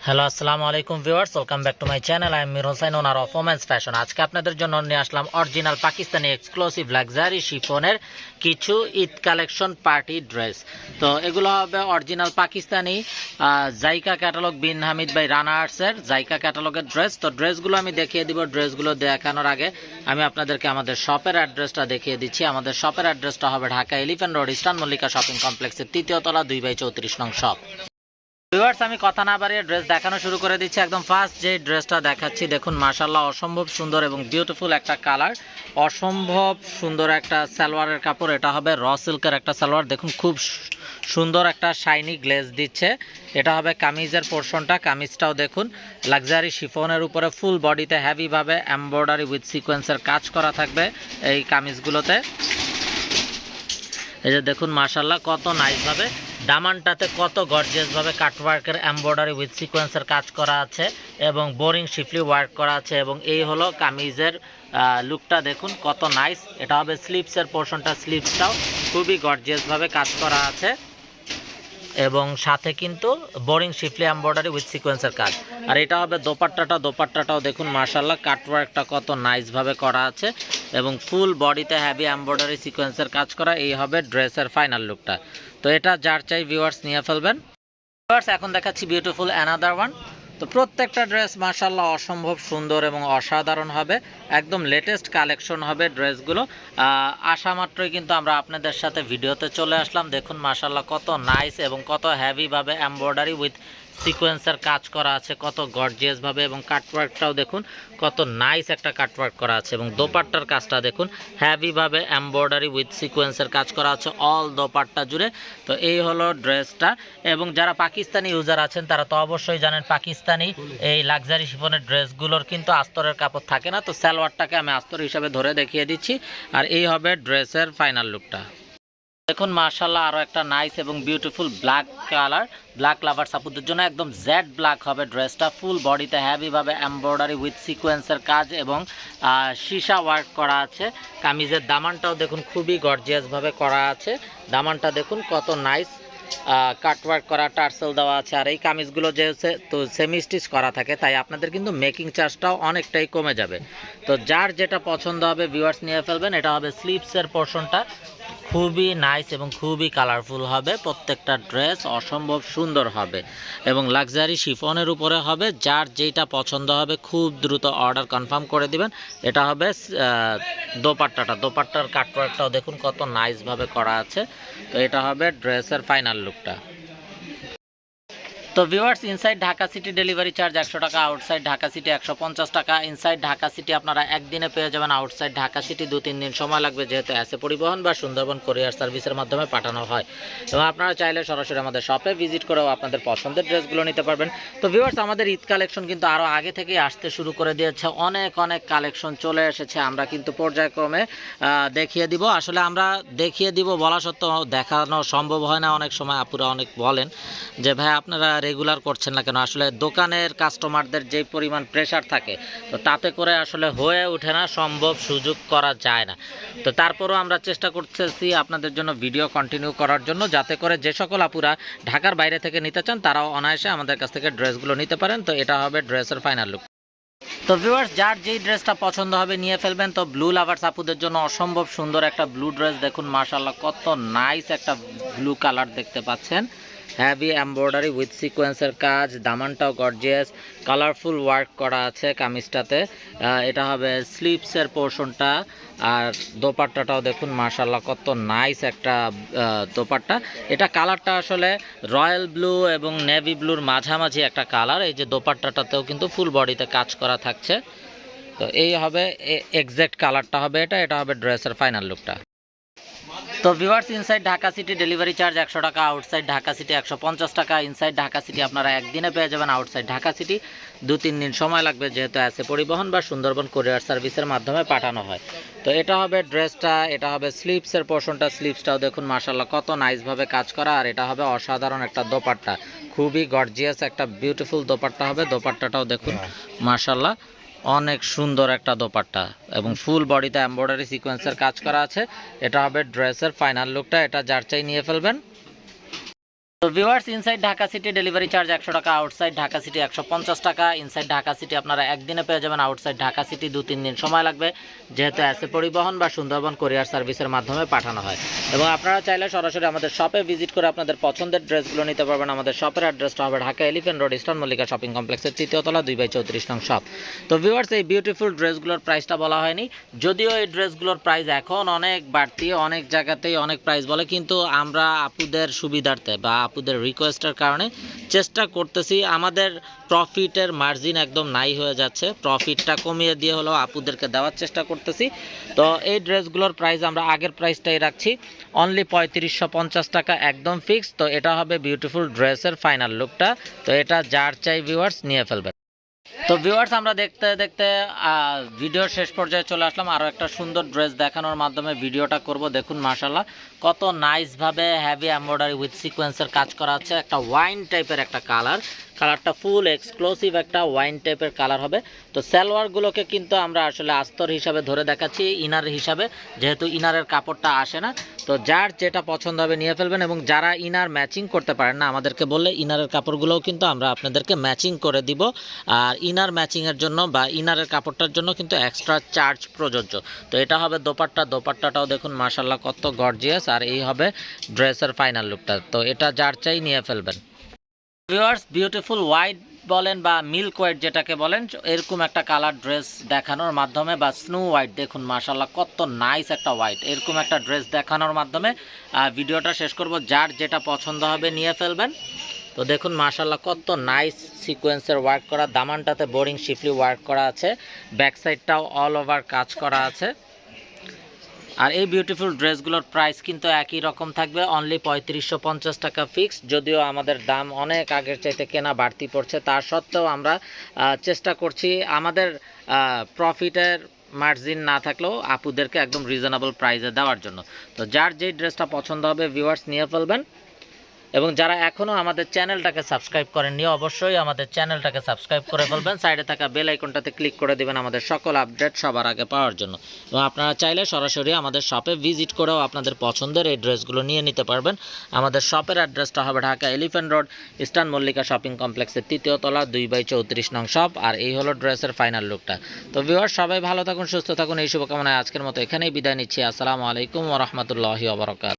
Hello আসসালামু আলাইকুম viewers, welcome back to my channel. I am Mir Hossain, owner of women's fashion. আজকে আপনাদের জন্য নিয়ে আসলাম অরিজিনাল পাকিস্তানি এক্সক্লুসিভ লাক্সারি শিফনের কিছু ঈদ কালেকশন পার্টি ড্রেস। তো এগুলো হবে original Pakistani Zaika catalogue Bin Hamid by Rana আর্টসের জাইকা ক্যাটালগের ড্রেস। তো ড্রেসগুলো আমি দেখিয়ে দিব। ড্রেসগুলো দেখানোর আগে আমি আপনাদেরকে আমাদের শপের অ্যাড্রেসটা দেখিয়ে দিচ্ছি। আমাদের শপের অ্যাড্রেসটা হবে Dhaka elephant road, eastern Mallika shopping কমপ্লেক্সের 3য় তলা 2/34 নং শপ। ভিউয়ার্স, আমি কথা না বাড়িয়ে ড্রেস দেখানো শুরু করে দিচ্ছি। একদম ফার্স্ট যে ড্রেসটা দেখাচ্ছি, দেখুন মাশাআল্লাহ অসম্ভব সুন্দর এবং বিউটিফুল একটা কালার, অসম্ভব সুন্দর একটা সালোয়ারের কাপড়। এটা হবে র সিল্কের একটা সালোয়ার। দেখুন খুব সুন্দর একটা শাইনি গ্লেজ দিচ্ছে। এটা হবে কামিজের পোর্শনটা। কামিজটাও দেখুন লাক্সারি শিফনের উপরে ফুল বডিতে হেভিভাবে এমব্রয়ডারি উইথ সিকোয়েন্সের কাজ করা থাকবে এই কামিজগুলোতে। এই যে দেখুন মাশাআল্লাহ কত নাইসভাবে দামানটাতে কত গর্জিয়াসভাবে কাটওয়ার্কের এমব্রয়ডারি উইথ সিকোয়েন্সের কাজ করা আছে এবং বোরিং শিফলি ওয়ার্ক করা আছে। এবং এই হলো কামিজের লুকটা, দেখুন কত নাইস। এটা হবে স্লিভসের পোর্শনটা। স্লিভসটাও খুবই গর্জিয়াসভাবে কাজ করা আছে এবং সাথে কিন্তু বোরিং শিফলি এমব্রয়ডারি উইথ সিকোয়েন্সের কাজ। আর এটা হবে দোপাট্টাটাও দেখুন মাশাআল্লাহ কাটওয়ার্কটা কত নাইসভাবে করা আছে এবং ফুল বডিতে হেভি এমব্রয়ডারি সিকোয়েন্সের কাজ করা। এই হবে ড্রেসের ফাইনাল লুকটা। তো এটা যার চাই ভিউয়ার্স নিয়ে ফেলবেন। ভিউয়ার্স, এখন দেখাচ্ছি বিউটিফুল অ্যানাদার ওয়ান। তো প্রত্যেকটা ড্রেস মাশাআল্লাহ অসম্ভব সুন্দর এবং অসাধারণ হবে। একদম লেটেস্ট কালেকশন হবে ড্রেসগুলো। আসা মাত্রই কিন্তু আমরা আপনাদের সাথে ভিডিওতে চলে আসলাম। দেখুন মাশাআল্লাহ কত নাইস এবং কত হেভিভাবে এমব্রয়ডারি উইথ সিকোয়েন্সের কাজ করা আছে, কত গর্জিয়াসভাবে। এবং কাটওয়ার্কটাও দেখুন কত নাইস একটা কাটওয়ার্ক করা আছে এবং দোপাট্টার কাজটা দেখুন হেভিভাবে এমব্রয়ডারি উইথ সিকোয়েন্সের কাজ করা আছে অল দোপাট্টা জুড়ে। তো এই হলো ড্রেসটা। এবং যারা পাকিস্তানি ইউজার আছেন তারা তো অবশ্যই জানেন পাকিস্তানি এই লাক্সারি শিফনের ড্রেসগুলোর কিন্তু আস্তরের কাপড় থাকে না। তো সালোয়ারটাকে আমি আস্তর হিসাবে ধরে দেখিয়ে দিচ্ছি। আর এই হবে ড্রেসের ফাইনাল লুকটা। দেখুন মাশাআল্লাহ আরও একটা নাইস এবং beautiful black colour. Black lover সাপুদের জন্য একদম জেড ব্ল্যাক হবে ড্রেসটা। ফুল বডিতে হেভিভাবে এমব্রয়ডারি উইথ সিকোয়েন্সের কাজ এবং সীসা ওয়ার্ক করা আছে। কামিজের দামানটাও দেখুন খুবই গর্জিয়াসভাবে করা আছে। দামানটা দেখুন কত নাইস কাটওয়ার্ক করা, টার্সেল দেওয়া আছে। আর এই কামিজগুলো যে তো সেমি স্টিচ করা থাকে, তাই আপনাদের কিন্তু মেকিং চার্জটাও অনেকটাই কমে যাবে। তো যার যেটা পছন্দ হবে ভিউয়ার্স নিয়ে ফেলবেন। এটা হবে স্লিভসের পোর্শনটা। খুবই নাইস এবং খুবই কালারফুল হবে। প্রত্যেকটা ড্রেস অসম্ভব সুন্দর হবে এবং লাক্সারি শিফনের উপরে হবে। যার যেটা পছন্দ হবে খুব দ্রুত অর্ডার কনফার্ম করে দিবেন। এটা হবে দোপাট্টার কাটওয়ার্কটাও দেখুন কত নাইসভাবে করা আছে। তো এটা হবে ড্রেসের ফাইনাল লুকটা। তো viewers, inside Dhaka city delivery charge 100 টাকা, আউটসাইড ঢাকা সিটি 150 টাকা। ইনসাইড ঢাকা সিটি আপনারা একদিনে পেয়ে যাবেন, আউটসাইড ঢাকা সিটি 2-3 দিন সময় লাগবে, যেহেতু এসে পরিবহন বা সুন্দরবন কোরিয়ার সার্ভিসের মাধ্যমে পাঠানো হয়। এবং আপনারা চাইলে সরাসরি আমাদের শপে ভিজিট করেও আপনাদের পছন্দের ড্রেসগুলো নিতে পারবেন। তো ভিউয়ার্স, আমাদের ঈদ কালেকশন কিন্তু আরও আগে থেকেই আসতে শুরু করে দিয়েছে। অনেক কালেকশন চলে এসেছে। আমরা কিন্তু পর্যায়ক্রমে দেখিয়ে দিব। আসলে আমরা দেখিয়ে দিব বলা সত্ত্বেও দেখানো সম্ভব হয় না। অনেক সময় আপুরা অনেক বলেন যে ভাই আপনারা রেগুলার করছেন না কেন। আসলে দোকানের কাস্টমারদের যে পরিমাণ প্রেশার থাকে, তো তাতে করে আসলে হয়ে ওঠে না, সম্ভব সুযোগ করা যায় না। তো তারপরও আমরা চেষ্টা করতেছি আপনাদের জন্য ভিডিও কন্টিনিউ করার জন্য, যাতে করে যে সকল আপুরা ঢাকার বাইরে থেকে নিতে চান তারাও অনায়াসে আমাদের কাছ থেকে ড্রেসগুলো নিতে পারেন। তো এটা হবে ড্রেসের ফাইনাল লুক। তো ভিউয়ার্স, যার যেই ড্রেসটা পছন্দ হবে নিয়ে ফেলবেন। তো ব্লু লাভার্স আপুদের জন্য অসম্ভব সুন্দর একটা ব্লু ড্রেস। দেখুন মাশাআল্লাহ কত নাইস একটা ব্লু কালার দেখতে পাচ্ছেন। হেভি এমব্রয়ডারি উইথ সিকোয়েন্সের কাজ, দামানটাও গর্জিয়াস, কালারফুল ওয়ার্ক করা আছে কামিজটাতে। এটা হবে স্লিভসের পোর্শনটা। আর দোপাট্টাটাও দেখুন মাশাআল্লাহ কত নাইস একটা দোপাট্টা। এটা কালারটা আসলে রয়্যাল ব্লু এবং নেভি ব্লুর মাঝামাঝি একটা কালার। এই যে দোপাট্টাটাতেও কিন্তু ফুল বডিতে কাজ করা থাকছে। তো এই হবে এক্স্যাক্ট কালারটা হবে এটা হবে ড্রেসের ফাইনাল লুকটা। তো viewers, inside Dhaka city delivery charge 100 টাকা, আউটসাইড ঢাকা সিটি 150 টাকা। ইনসাইড ঢাকা সিটি আপনারা একদিনে পেয়ে যাবেন, আউটসাইড ঢাকা সিটি 2-3 দিন সময় লাগবে, যেহেতু এসে পরিবহন বা সুন্দরবন কোরিয়ার সার্ভিসের মাধ্যমে পাঠানো হয়। তো এটা হবে ড্রেসটা। এটা হবে স্লিভসের পোর্শনটা। স্লিভসটাও দেখুন মাশাআল্লাহ কত নাইসভাবে কাজ করা। আর এটা হবে অসাধারণ একটা দোপাট্টা, খুবই গর্জিয়াস একটা বিউটিফুল দোপাট্টা হবে। দোপাট্টাটাও দেখুন মাশাআল্লাহ অনেক সুন্দর একটা দোপাট্টা এবং ফুল বডিতে এমব্রয়ডারি সিকোয়েন্সের কাজ করা আছে। এটা হবে ড্রেসের ফাইনাল লুকটা। এটা যার চাই নিয়ে ফেলবেন। তো viewers, inside Dhaka city delivery charge 100 টাকা, আউটসাইড ঢাকা সিটি 150 টাকা। ইনসাইড ঢাকা সিটি আপনারা একদিনে পেয়ে যাবেন, আউটসাইড ঢাকা সিটি 2-3 দিন সময় লাগবে, যেহেতু এসএ পরিবহন বা সুন্দরবন কোরিয়ার সার্ভিসের মাধ্যমে পাঠানো হয়। এবং আপনারা চাইলে সরাসরি আমাদের শপে ভিজিট করে আপনাদের পছন্দের ড্রেসগুলো নিতে পারবেন। আমাদের শপের অ্যাড্রেসটা হবে Dhaka elephant road, eastern Mallika shopping কমপ্লেক্সের 3য় তলা 2/34 নং শপ। তো ভিউয়ার্স, এই বিউটিফুল ড্রেসগুলোর প্রাইসটা বলা হয়নি, যদিও এই ড্রেসগুলোর প্রাইস এখন অনেক বাড়তি, অনেক জায়গাতেই অনেক প্রাইস বলে, কিন্তু আমরা আপুদের সুবিধার্থে বা আপুদের রিকোয়েস্টের কারণে চেষ্টা করতেছি, আমাদের প্রফিটের মার্জিন একদম নাই হয়ে যাচ্ছে, প্রফিটটা কমিয়ে দিয়ে হলেও আপুদেরকে দেওয়ার চেষ্টা করতেছি। তো এই ড্রেসগুলোর প্রাইস আমরা আগের প্রাইসটাই রাখছি, অনলি 3550 টাকা, একদম ফিক্স। তো এটা হবে বিউটিফুল ড্রেসের ফাইনাল লুকটা। তো এটা যার চাই ভিউয়ার্স নিয়ে ফেলবেন। তো ভিউয়ার্স, আমরা দেখতে দেখতে ভিডিওর শেষ পর্যায়ে চলে আসলাম। আরও একটা সুন্দর ড্রেস দেখানোর মাধ্যমে ভিডিওটা করব। দেখুন মাশাআল্লাহ কত নাইসভাবে হেভি এমব্রয়ডারি উইথ সিকোয়েন্সের কাজ করা আছে। একটা ওয়াইন টাইপের একটা কালারটা ফুল এক্সক্লুসিভ একটা ওয়াইন টাইপের কালার হবে। তো সালোয়ারগুলোকে কিন্তু আমরা আসলে আস্তর হিসাবে ধরে দেখাচ্ছি, ইনার হিসাবে, যেহেতু ইনারের কাপড়টা আসে না। তো যার যেটা পছন্দ হবে নিয়ে ফেলবেন। এবং যারা ইনার ম্যাচিং করতে পারেন না, আমাদেরকে বললে ইনারের কাপড়গুলোও কিন্তু আমরা আপনাদেরকে ম্যাচিং করে দিব। আর ইনার ম্যাচিংয়ের জন্য বা ইনারের কাপড়টার জন্য কিন্তু এক্সট্রা চার্জ প্রযোজ্য। তো এটা হবে দোপাট্টাটাও দেখুন মাশাআল্লাহ কত গর্জিয়াস। আর এই হবে ড্রেসের ফাইনাল লুকটা। তো এটা যার চাই নিয়ে ফেলবেন। ভিউয়ার্স, বিউটিফুল হোয়াইট বলেন বা মিল্ক হোয়াইট যেটাকে বলেন, এরকম একটা কালার ড্রেস দেখানোর মাধ্যমে, বা স্নো হোয়াইট, দেখুন মাশাআল্লাহ কত নাইস একটা হোয়াইট, এরকম একটা ড্রেস দেখানোর মাধ্যমে ভিডিওটা শেষ করব। যার যেটা পছন্দ হবে নিয়ে ফেলবেন। তো দেখুন মাশাআল্লাহ কত নাইস সিকোয়েন্সের ওয়ার্ক করা, দামানটাতে বোরিং শিফলি ওয়ার্ক করা আছে, ব্যাক সাইডটাও অল ওভার কাজ করা আছে। আর এই বিউটিফুল ড্রেসগুলোর প্রাইস কিন্তু একই রকম থাকবে, অনলি 3550 টাকা ফিক্স। যদিও আমাদের দাম অনেক আগের চাইতে কেনা বাড়তি পড়ছে, তার সত্ত্বেও আমরা চেষ্টা করছি আমাদের প্রফিটের মার্জিন না থাকলেও আপুদেরকে একদম রিজনেবল প্রাইসে দেওয়ার জন্য। তো যার যেই ড্রেসটা পছন্দ হবে ভিউয়ার্স নিয়ে ফেলবেন। এবং যারা এখনও আমাদের চ্যানেলটাকে সাবস্ক্রাইব করেননি, অবশ্যই আমাদের চ্যানেলটাকে সাবস্ক্রাইব করে ফেলবেন, সাইডে থাকা বেল আইকনটাতে ক্লিক করে দেবেন আমাদের সকল আপডেট সবার আগে পাওয়ার জন্য। এবং আপনারা চাইলে সরাসরি আমাদের শপে ভিজিট করেও আপনাদের পছন্দের এই ড্রেসগুলো নিয়ে নিতে পারবেন। আমাদের শপের অ্যাড্রেসটা হবে Dhaka elephant road, eastern Mallika shopping কমপ্লেক্সের 3য় তলা 2/34 নং শপ। আর এই হলো ড্রেসের ফাইনাল লুকটা। তো ভিউয়ার্স, সবাই ভালো থাকুন, সুস্থ থাকুন, এই শুভকামনায় আজকের মতো এখানেই বিদায় নিচ্ছি। আসসালামু আলাইকুম ওয়া রাহমাতুল্লাহি ওয়া বারাকাতুহু।